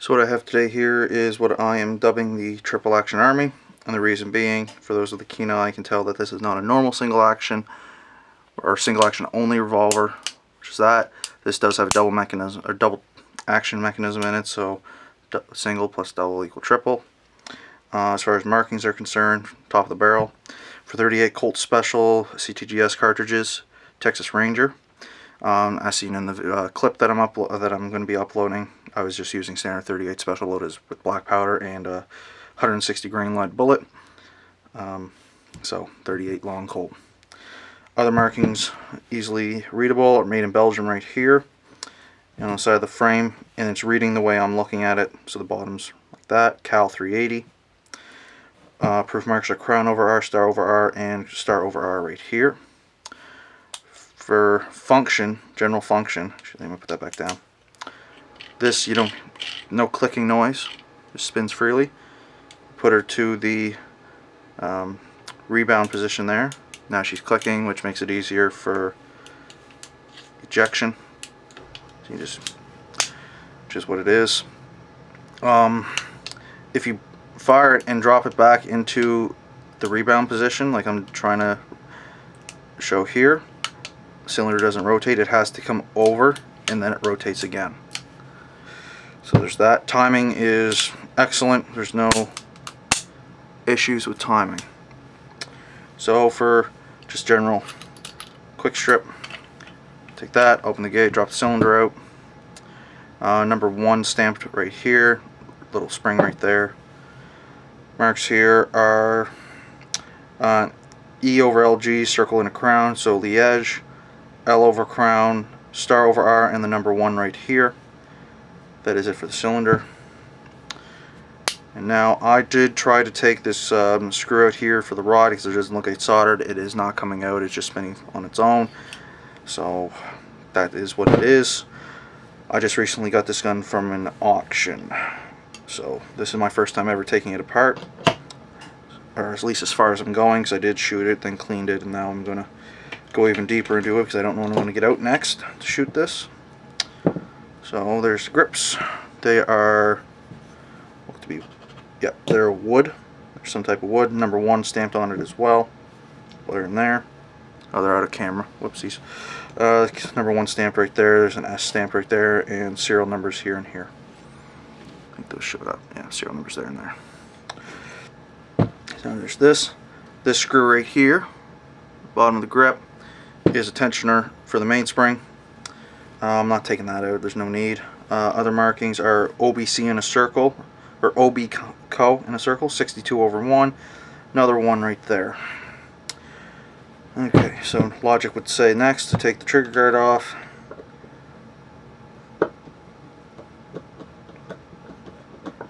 So what I have today here is what I am dubbing the triple action army, and the reason being, for those with a keen eye can tell that this is not a normal single action or single action only revolver, which is that. This does have a double mechanism or double action mechanism in it, so single plus double equal triple. As far as markings are concerned, top of the barrel for 38 Colt Special CTGS cartridges, Texas Ranger. As seen in the clip that I'm going to be uploading, I was just using standard 38 special loaders with black powder and a 160 grain lead bullet. So 38 long Colt. Other markings easily readable are made in Belgium right here on the side of the frame, and it's reading the way I'm looking at it. So the bottom's like that. Cal 380. Proof marks are Crown over R, Star over R, and Star over R right here. For function, general function, actually let me put that back down. This, no clicking noise, just spins freely. Put her to the rebound position there. Now she's clicking, which makes it easier for ejection. So you just what it is. If you fire it and drop it back into the rebound position, like I'm trying to show here, the cylinder doesn't rotate. It has to come over and then it rotates again. So there's that. Timing is excellent. There's no issues with timing. So for just general quick strip, take that, open the gate, drop the cylinder out. Number 1 stamped right here, little spring right there. Marks here are E over LG, circle and a crown, so Liège, L over crown, Star over R, and the number 1 right here. That is it for the cylinder. And now I did try to take this screw out here for the rod because it doesn't look like it's soldered. It is not coming out, it's just spinning on its own. So that is what it is. I just recently got this gun from an auction. So this is my first time ever taking it apart, or at least as far as I'm going, because I did shoot it, then cleaned it, and now I'm going to go even deeper into it because I don't know when I'm going to get out next to shoot this. So there's the grips. They are, look to be, yeah, they're wood. There's some type of wood. Number 1 stamped on it as well. They're in there. Oh, they're out of camera. Whoopsies. Number 1 stamped right there. There's an S stamped right there, and serial numbers here and here. I think those showed up. Yeah, serial numbers there and there. So there's this. This screw right here, bottom of the grip, is a tensioner for the mainspring. I'm not taking that out, there's no need. Other markings are OBC in a circle, or OB-CO in a circle, 62 over 1. Another 1 right there. Okay, so logic would say next to take the trigger guard off.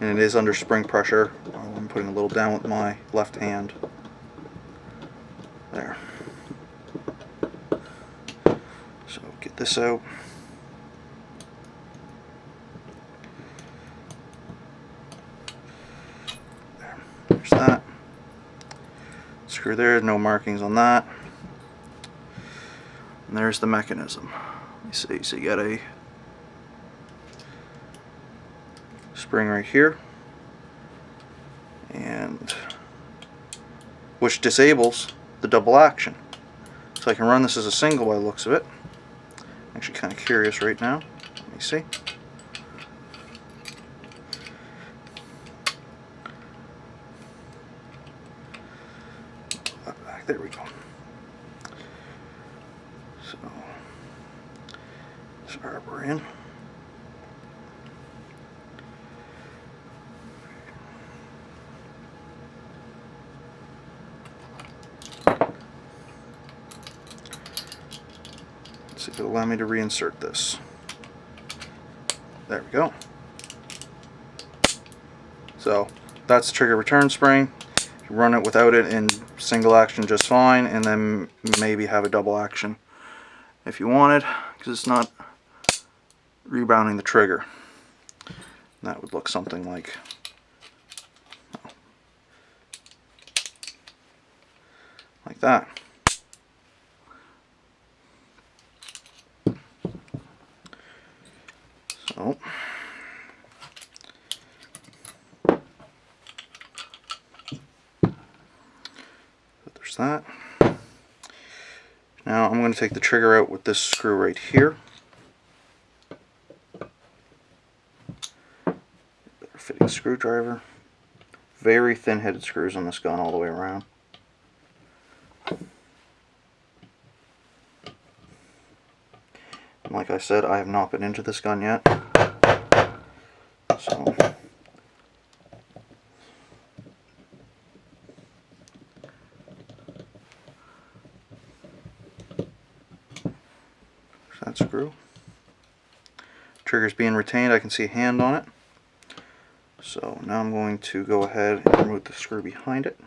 And it is under spring pressure. I'm putting a little down with my left hand. There. So get this out. There's that. Screw there, no markings on that. And there's the mechanism. You see, so you got a spring right here, and which disables the double action. So I can run this as a single by the looks of it. I'm actually kind of curious right now. Let me see. There we go. So, this arbor in. Let's see if it'll allow me to reinsert this. There we go. So, that's the trigger return spring. You run it without it in single action just fine, and then maybe have a double action if you wanted, because it's not rebounding the trigger. That would look something like that. So that. Now I'm going to take the trigger out with this screw right here. Better fitting screwdriver. Very thin-headed screws on this gun all the way around. And like I said, I have not been into this gun yet. So that screw. Trigger's being retained. I can see a hand on it. So now I'm going to go ahead and remove the screw behind it.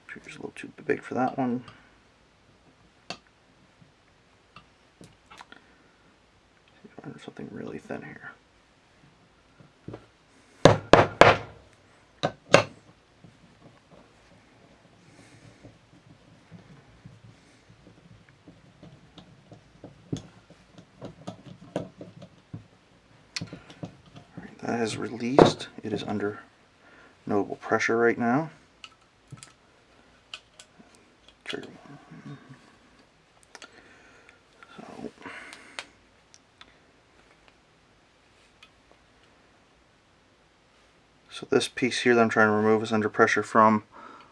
Trigger's a little too big for that one. There's something really thin here. That has released. It is under notable pressure right now. Trigger. So this piece here that I'm trying to remove is under pressure from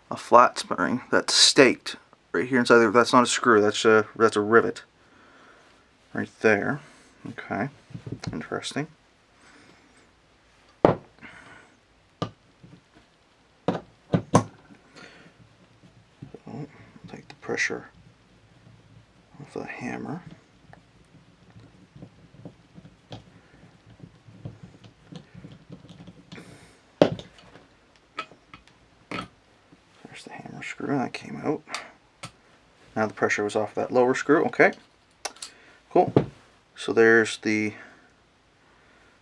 a flat spring that's staked right here inside there. That's not a screw. That's a rivet right there. Okay, interesting. Take the pressure off the hammer. There's the hammer screw that came out. Now the pressure was off that lower screw. Okay, cool. So there's the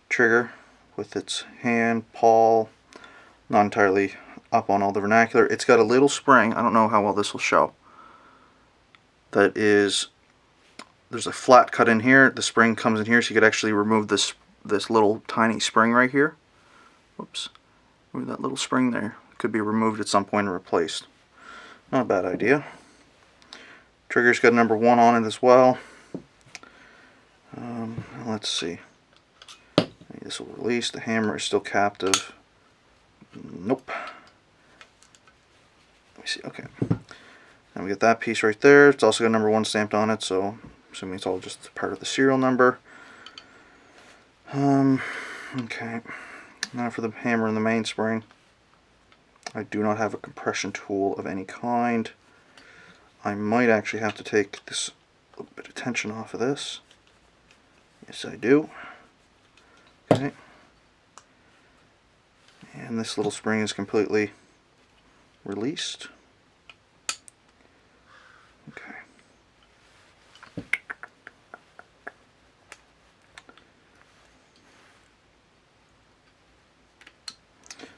trigger with its hand, pawl, not entirely up on all the vernacular. It's got a little spring. I don't know how well this will show. That is, there's a flat cut in here. The spring comes in here, so you could actually remove this little tiny spring right here. Whoops, move that little spring there. It could be removed at some point and replaced. Not a bad idea. Trigger's got number 1 on it as well. Let's see. This will release. The hammer is still captive. Nope. Let me see. Okay. Now we get that piece right there. It's also got number 1 stamped on it, so I'm assuming it's all just part of the serial number. Okay. Now for the hammer and the mainspring. I do not have a compression tool of any kind. I might actually have to take this little bit of tension off of this. Yes, I do. Okay. And this little spring is completely released. Okay.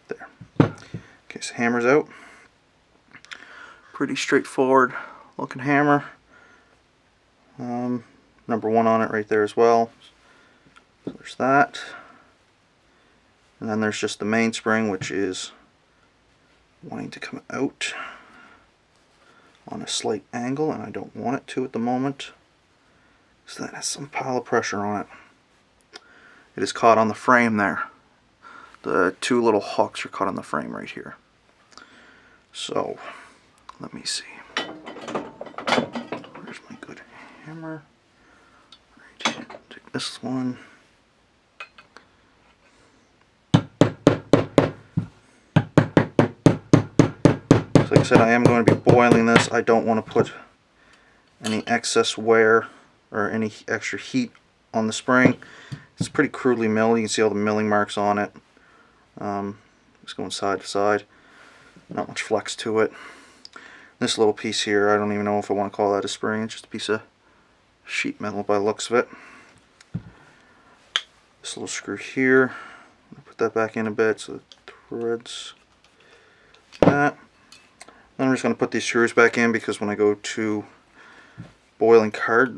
There. Okay, so hammer's out. Pretty straightforward looking hammer. Number 1 on it right there as well. So there's that. And then there's just the mainspring, which is wanting to come out on a slight angle, and I don't want it to at the moment. So that has some pile of pressure on it. It is caught on the frame there. The 2 little hooks are caught on the frame right here. So, let me see. Where's my good hammer? Right here. Take this one. So like I said, I am going to be boiling this. I don't want to put any excess wear or any extra heat on the spring. It's pretty crudely milled. You can see all the milling marks on it. Just going side to side. Not much flex to it. This little piece here, I don't even know if I want to call that a spring. It's just a piece of sheet metal by the looks of it. This little screw here, put that back in a bit so it threads that. Then I'm just going to put these screws back in because when I go to boiling card